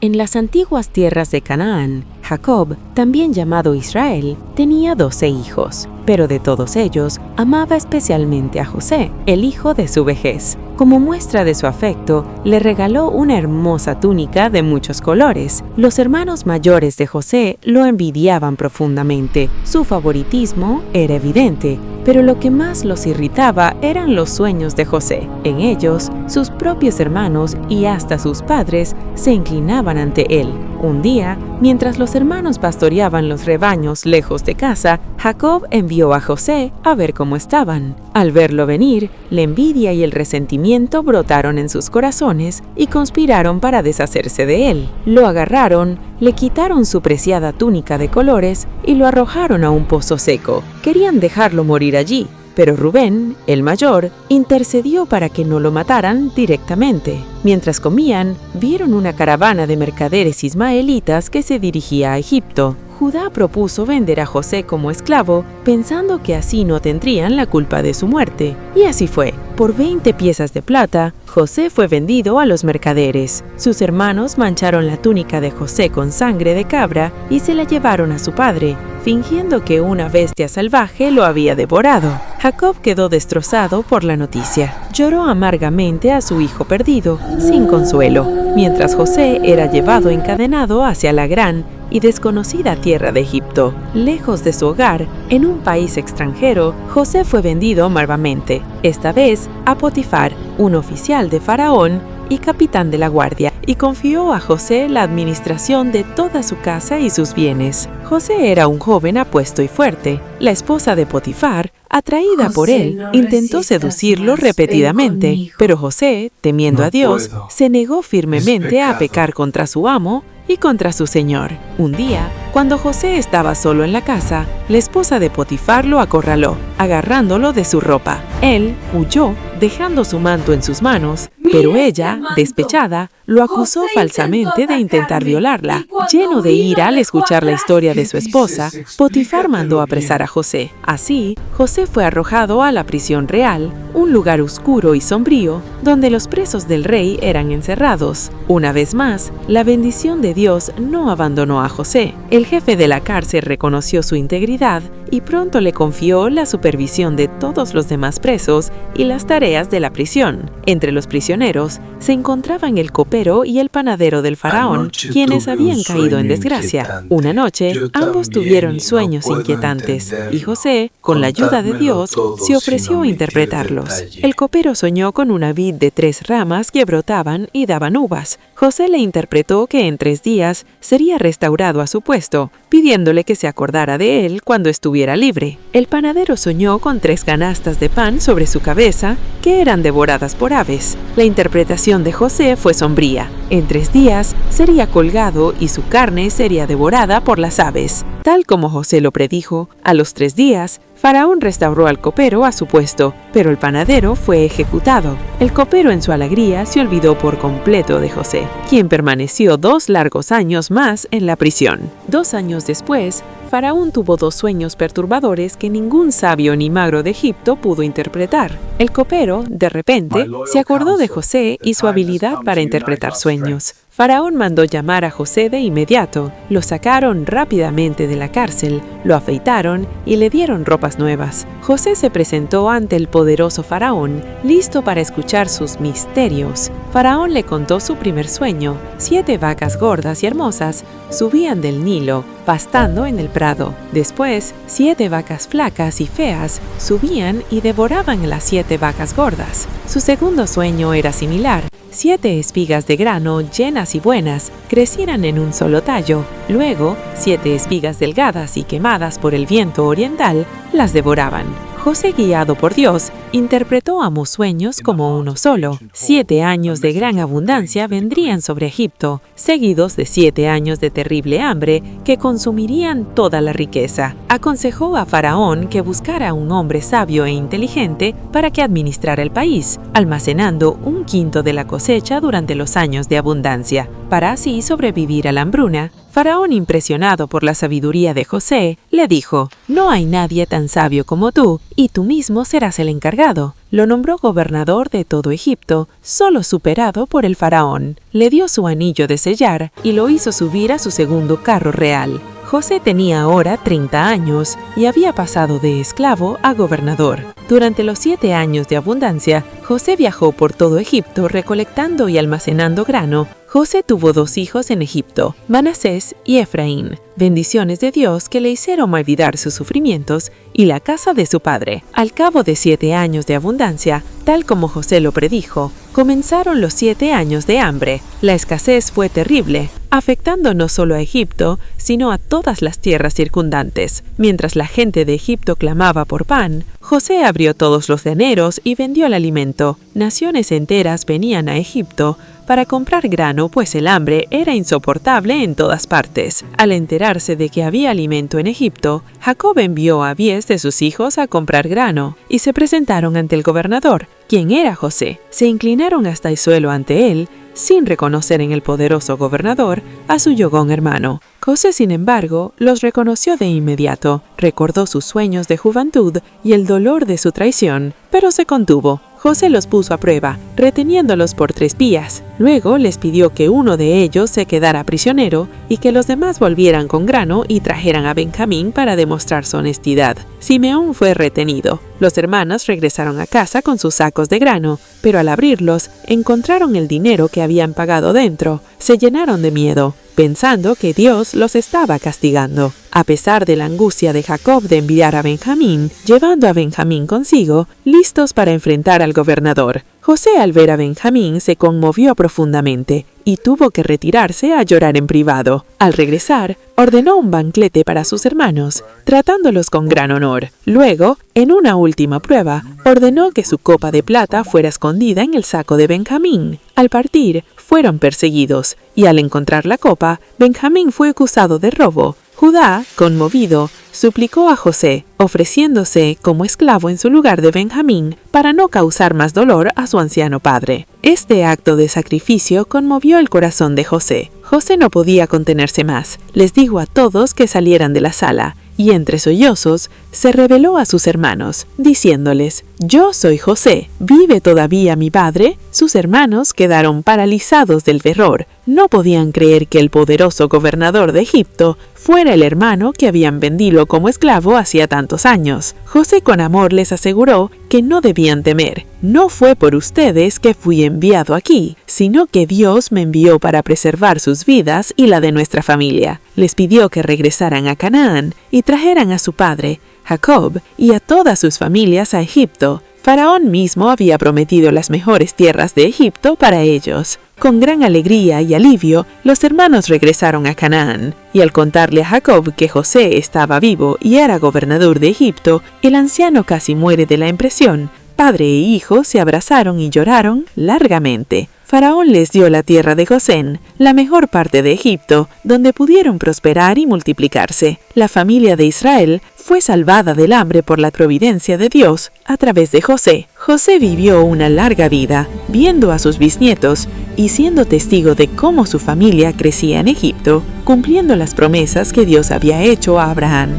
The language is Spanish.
En las antiguas tierras de Canaán, Jacob, también llamado Israel, tenía 12 hijos, pero de todos ellos amaba especialmente a José, el hijo de su vejez. Como muestra de su afecto, le regaló una hermosa túnica de muchos colores. Los hermanos mayores de José lo envidiaban profundamente. Su favoritismo era evidente, pero lo que más los irritaba eran los sueños de José. En ellos, sus propios hermanos y hasta sus padres se inclinaban ante él. Un día, mientras los hermanos pastoreaban los rebaños lejos de casa, Jacob envió a José a ver cómo estaban. Al verlo venir, la envidia y el resentimiento brotaron en sus corazones y conspiraron para deshacerse de él. Lo agarraron, le quitaron su preciada túnica de colores y lo arrojaron a un pozo seco. Querían dejarlo morir allí, pero Rubén, el mayor, intercedió para que no lo mataran directamente. Mientras comían, vieron una caravana de mercaderes ismaelitas que se dirigía a Egipto. Judá propuso vender a José como esclavo, pensando que así no tendrían la culpa de su muerte. Y así fue. Por 20 piezas de plata, José fue vendido a los mercaderes. Sus hermanos mancharon la túnica de José con sangre de cabra y se la llevaron a su padre, fingiendo que una bestia salvaje lo había devorado. Jacob quedó destrozado por la noticia. Lloró amargamente a su hijo perdido, sin consuelo, mientras José era llevado encadenado hacia la gran y desconocida tierra de Egipto. Lejos de su hogar, en un país extranjero, José fue vendido malvamente, esta vez a Potifar, un oficial de Faraón y capitán de la guardia, y confió a José la administración de toda su casa y sus bienes. José era un joven apuesto y fuerte. La esposa de Potifar, atraída por él, intentó seducirlo repetidamente, pero José, temiendo a Dios, se negó firmemente a pecar contra su amo y contra su señor. Un día, cuando José estaba solo en la casa, la esposa de Potifar lo acorraló, agarrándolo de su ropa. Él huyó, dejando su manto en sus manos, pero ella, despechada, lo acusó falsamente de intentar violarla. Lleno de ira al escuchar la historia de su esposa, Potifar mandó apresar a José. Así, José fue arrojado a la prisión real, un lugar oscuro y sombrío, donde los presos del rey eran encerrados. Una vez más, la bendición de Dios no abandonó a José. El jefe de la cárcel reconoció su integridad y pronto le confió la supervisión de todos los demás presos y las tareas de la prisión. Entre los prisioneros se encontraban el copero y el panadero del faraón, quienes habían caído en desgracia. Una noche, ambos tuvieron sueños inquietantes y José, con la ayuda de Dios, se ofreció a interpretarlos. El copero soñó con una vid de 3 ramas que brotaban y daban uvas. José le interpretó que en 3 días sería restaurado a su puesto, pidiéndole que se acordara de él cuando estuviera libre. El panadero soñó con 3 canastas de pan sobre su cabeza que eran devoradas por aves. La interpretación de José fue sombría. En 3 días sería colgado y su carne sería devorada por las aves. Tal como José lo predijo, a los 3 días, Faraón restauró al copero a su puesto, pero el panadero fue ejecutado. El copero en su alegría se olvidó por completo de José, quien permaneció 2 largos años más en la prisión. 2 años después, Faraón tuvo 2 sueños perturbadores que ningún sabio ni magro de Egipto pudo interpretar. El copero, de repente, se acordó de José y su habilidad para interpretar sueños. Faraón mandó llamar a José de inmediato. Lo sacaron rápidamente de la cárcel, lo afeitaron y le dieron ropas nuevas. José se presentó ante el poderoso Faraón, listo para escuchar sus misterios. Faraón le contó su primer sueño. 7 vacas gordas y hermosas subían del Nilo, pastando en el prado. Después, 7 vacas flacas y feas subían y devoraban a las 7 vacas gordas. Su segundo sueño era similar. 7 espigas de grano llenas y buenas crecieran en un solo tallo. Luego, 7 espigas delgadas y quemadas por el viento oriental las devoraban. José, guiado por Dios, interpretó ambos sueños como uno solo. 7 años de gran abundancia vendrían sobre Egipto, seguidos de 7 años de terrible hambre que consumirían toda la riqueza. Aconsejó a Faraón que buscara un hombre sabio e inteligente para que administrara el país, almacenando 1/5 de la cosecha durante los años de abundancia. para así sobrevivir a la hambruna. Faraón, impresionado por la sabiduría de José, le dijo: «No hay nadie tan sabio como tú, y tú mismo serás el encargado». Lo nombró gobernador de todo Egipto, solo superado por el faraón. Le dio su anillo de sellar y lo hizo subir a su segundo carro real. José tenía ahora 30 años y había pasado de esclavo a gobernador. Durante los 7 años de abundancia, José viajó por todo Egipto recolectando y almacenando grano. José tuvo 2 hijos en Egipto, Manasés y Efraín, bendiciones de Dios que le hicieron olvidar sus sufrimientos y la casa de su padre. Al cabo de 7 años de abundancia, tal como José lo predijo, comenzaron los 7 años de hambre. La escasez fue terrible, afectando no solo a Egipto, sino a todas las tierras circundantes. Mientras la gente de Egipto clamaba por pan, José abrió todos los graneros y vendió el alimento. Naciones enteras venían a Egipto para comprar grano, pues el hambre era insoportable en todas partes. Al enterarse de que había alimento en Egipto, Jacob envió a 10 de sus hijos a comprar grano y se presentaron ante el gobernador, quien era José. Se inclinaron hasta el suelo ante él, sin reconocer en el poderoso gobernador a su yogón hermano. José, sin embargo, los reconoció de inmediato, recordó sus sueños de juventud y el dolor de su traición, pero se contuvo. José los puso a prueba, reteniéndolos por 3 días. Luego les pidió que uno de ellos se quedara prisionero y que los demás volvieran con grano y trajeran a Benjamín para demostrar su honestidad. Simeón fue retenido. Los hermanos regresaron a casa con sus sacos de grano, pero al abrirlos, encontraron el dinero que habían pagado dentro. Se llenaron de miedo, pensando que Dios los estaba castigando. A pesar de la angustia de Jacob de enviar a Benjamín, llevando a Benjamín consigo, listos para enfrentar al gobernador. José, al ver a Benjamín, se conmovió profundamente y tuvo que retirarse a llorar en privado. Al regresar, ordenó un banquete para sus hermanos, tratándolos con gran honor. Luego, en una última prueba, ordenó que su copa de plata fuera escondida en el saco de Benjamín. Al partir, fueron perseguidos, y al encontrar la copa, Benjamín fue acusado de robo. Judá, conmovido, suplicó a José, ofreciéndose como esclavo en su lugar de Benjamín para no causar más dolor a su anciano padre. Este acto de sacrificio conmovió el corazón de José. José no podía contenerse más. Les dijo a todos que salieran de la sala, y entre sollozos se reveló a sus hermanos, diciéndoles: «Yo soy José, ¿vive todavía mi padre?». Sus hermanos quedaron paralizados del terror. No podían creer que el poderoso gobernador de Egipto fuera el hermano que habían vendido como esclavo hacía tantos años. José con amor les aseguró que no debían temer. «No fue por ustedes que fui enviado aquí, sino que Dios me envió para preservar sus vidas y la de nuestra familia». Les pidió que regresaran a Canaán y trajeran a su padre, Jacob, y a todas sus familias a Egipto. Faraón mismo había prometido las mejores tierras de Egipto para ellos. Con gran alegría y alivio, los hermanos regresaron a Canaán, y al contarle a Jacob que José estaba vivo y era gobernador de Egipto, el anciano casi muere de la impresión. Padre e hijo se abrazaron y lloraron largamente. Faraón les dio la tierra de Gosén, la mejor parte de Egipto, donde pudieron prosperar y multiplicarse. La familia de Israel fue salvada del hambre por la providencia de Dios a través de José. José vivió una larga vida, viendo a sus bisnietos y siendo testigo de cómo su familia crecía en Egipto, cumpliendo las promesas que Dios había hecho a Abraham.